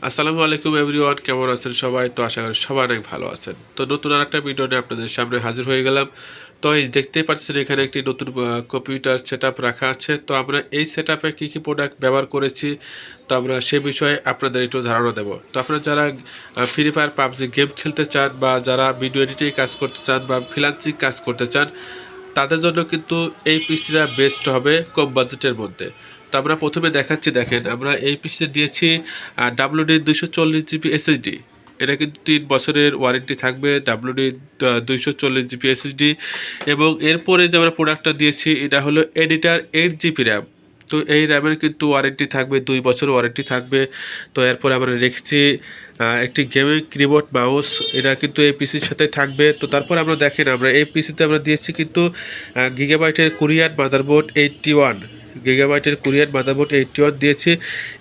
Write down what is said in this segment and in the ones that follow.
আসসালামু আলাইকুম এভরিওয়ান, কেমন আছেন সবাই? তো আশা করি সবাই অনেক ভালো আছেন। তো নতুন আরেকটা ভিডিও নিয়ে আপনাদের সামনে হাজির হয়ে গেলাম। তো এই দেখতেই পাচ্ছেন এখানে একটি নতুন কম্পিউটার সেটআপ রাখা আছে। তো আমরা এই সেটআপে কী কী প্রোডাক্ট ব্যবহার করেছি, তো আমরা সে বিষয়ে আপনাদের একটু ধারণা দেব। তো আপনারা যারা ফ্রি ফায়ার পাবজি গেম খেলতে চান, বা যারা ভিডিও এডিটিং কাজ করতে চান, বা ফ্রিল্যান্সিং কাজ করতে চান, তাদের জন্য কিন্তু এই পিসিটা বেস্ট হবে কম বাজেটের মধ্যে। তো আমরা প্রথমে দেখাচ্ছি, দেখেন আমরা এই পিসিতে দিয়েছি WD 240 GB SSD। এটা কিন্তু 3 বছরের ওয়ারেন্টি থাকবে WD 240 GB SSD। এবং এরপরে যে আমরা প্রোডাক্টটা দিয়েছি এটা হলো এডিটার 8 GB র্যাম। তো এই র্যামের কিন্তু ওয়ারেন্টি থাকবে, 2 বছর ওয়ারেন্টি থাকবে। তো এরপরে আমরা রেখেছি একটি গেমিং কিবোর্ড মাউস, এটা কিন্তু এই পিসির সাথে থাকবে। তো তারপর আমরা দেখেন আমরা এই পিসিতে আমরা দিয়েছি কিন্তু গিগাবাইটের কোরিয়ান মাদারবোর্ড 81, গিগাবাইটের কোরিয়ান মাদারবোর্ড 81 দিয়েছি।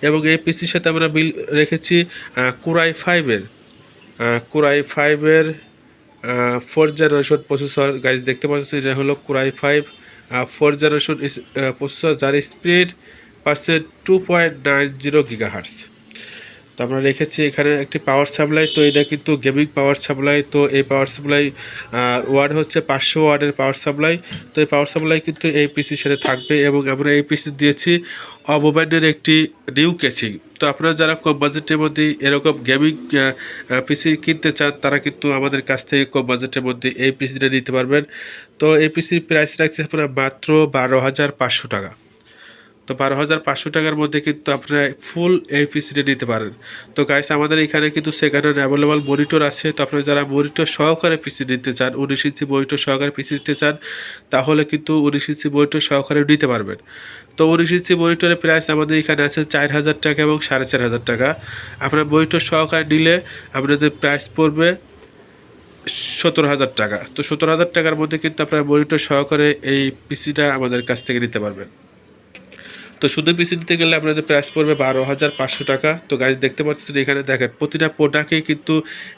এবং এই পিসির সাথে আমরা বিল রেখেছি কোরাই ফাইভের 4th জেনারেশন প্রসেসর। গাইজ দেখতে পাচ্ছি এটা হলো কোরাই 5 4th জেনারেশন প্রসেসর, যার স্পিড পাচ্ছে 2.90 GHz। তো আমরা রেখেছি এখানে একটি পাওয়ার সাপ্লাই। তো এটা কিন্তু গেমিং পাওয়ার সাপ্লাই। তো এই পাওয়ার সাপ্লাই ওয়াট হচ্ছে 500 ওয়াটের পাওয়ার সাপ্লাই। তো এই পাওয়ার সাপ্লাই কিন্তু এই পিসির সাথে থাকবে। এবং আমরা এই পিসি দিয়েছি অবোম্যানের একটি নিউ কেসিং। তো আপনারা যারা কম বাজেটের মধ্যে এরকম গেমিং পিসি কিনতে চান, তারা কিন্তু আমাদের কাছ থেকে কম বাজেটের মধ্যে এই পিসিটা নিতে পারবেন। তো এই পিসির প্রাইস রাখছি আপনারা মাত্র 12,500 টাকা। তো 12,500 টাকার মধ্যে কিন্তু আপনারা ফুল এই পিসিটা নিতে পারেন। তো গাইস, আমাদের এখানে কিন্তু সেকেন্ড হ্যান্ড অ্যাভেলেবল মনিটর আছে। তো আপনারা যারা মনিটর সহকারে পিসি নিতে চান, 19 ইঞ্চি মনিটর সহকারে পিসি নিতে চান, তাহলে কিন্তু 19 ইঞ্চি মনিটর সহকারে নিতে পারবেন। তো 19 ইঞ্চি মনিটরের প্রাইস আমাদের এখানে আছে 4,000 টাকা এবং 4,500 টাকা। আপনার মনিটর সহকারে নিলে আপনাদের প্রাইস পড়বে 17,000 টাকা। তো 17,000 টাকার মধ্যে কিন্তু আপনার মনিটর সহকারে এই পিসিটা আমাদের কাছ থেকে নিতে পারবেন। তো শুধু পিসি নিতে গেলে আপনাদের প্রাইস পড়বে 12,500 টাকা। তো গাইজ দেখতে পাচ্ছেন এখানে দেখেন প্রতিটা প্রোডাক্টই কিন্তু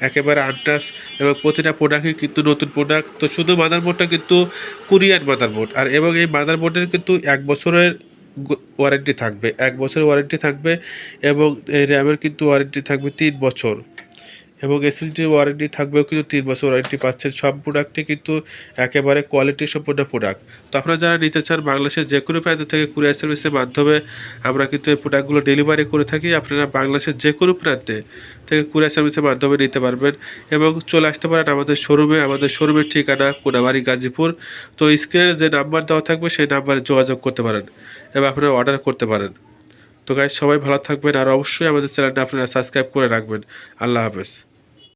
একেবারে আনটাচ, এবং প্রতিটা প্রোডাক্টই কিন্তু নতুন প্রোডাক্ট। তো শুধু মাদারবোর্ডটা কিন্তু কোরিয়ান মাদারবোর্ড, আর এবং এই মাদারবোর্ডের কিন্তু 1 বছরের ওয়ারেন্টি থাকবে, 1 বছরের ওয়ারেন্টি থাকবে। এবং এই র্যামের কিন্তু ওয়ারেন্টি থাকবে 3 বছর, এবং এসএসডির ওয়ারেন্টি থাকবেও কিন্তু 3 বছর ওয়ারেন্টি পাচ্ছেন। সব প্রোডাক্টে কিন্তু একেবারে কোয়ালিটি সম্পন্ন প্রোডাক্ট। তো আপনারা যারা নিতে চান, বাংলাদেশের যে কোনো প্রান্ত থেকে কুরিয়ার সার্ভিসের মাধ্যমে আমরা কিন্তু এই প্রোডাক্টগুলো ডেলিভারি করে থাকি। আপনারা বাংলাদেশের যে কোনো প্রান্তে থেকে কুরিয়ার সার্ভিসের মাধ্যমে নিতে পারবেন, এবং চলে আসতে পারেন আমাদের শোরুমে। আমাদের শোরুমের ঠিকানা কোনাবাড়ি, গাজীপুর। তো স্ক্রিনে যে নাম্বার দেওয়া থাকবে সেই নাম্বারে যোগাযোগ করতে পারেন এবং আপনারা অর্ডার করতে পারেন। তো গাইজ, সবাই ভালো থাকবেন, আর অবশ্যই আমাদের চ্যানেলটা আপনারা সাবস্ক্রাইব করে রাখবেন। আল্লাহ হাফেজ।